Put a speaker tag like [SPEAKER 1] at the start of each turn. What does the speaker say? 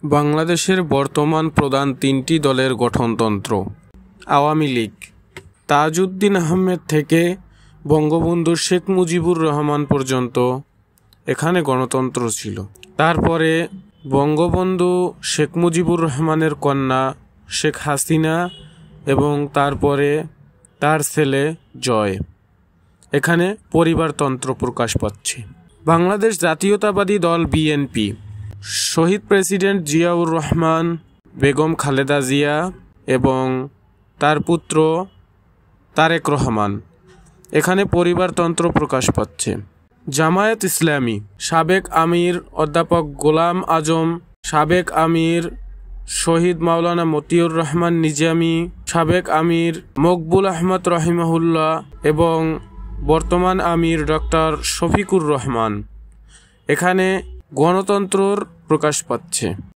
[SPEAKER 1] বাংলাদেশের বর্তমান প্রধান তিনটি দলের গঠনতন্ত্র। আওয়ামী লীগ, তাজউদ্দিন আহমেদ থেকে বঙ্গবন্ধু শেখ মুজিবুর রহমান পর্যন্ত এখানে গণতন্ত্র ছিল। তারপরে বঙ্গবন্ধু শেখ মুজিবুর রহমানের কন্যা শেখ হাসিনা এবং তারপরে তার ছেলে জয়, এখানে পরিবারতন্ত্র প্রকাশ পাচ্ছে। বাংলাদেশ জাতীয়তাবাদী দল বিএনপি, শহীদ প্রেসিডেন্ট জিয়াউর রহমান, বেগম খালেদা জিয়া এবং তার পুত্র তারেক রহমান, এখানে পরিবারতন্ত্র প্রকাশ পাচ্ছে। জামায়াত ইসলামী, সাবেক আমির অধ্যাপক গোলাম আজম, সাবেক আমির শহীদ মাওলানা মতিউর রহমান নিজামী, সাবেক আমির মকবুল আহমদ রহিমাহুল্লাহ এবং বর্তমান আমির ডক্টর শফিকুর রহমান, এখানে গণতন্ত্রর প্রকাশ পাচ্ছে।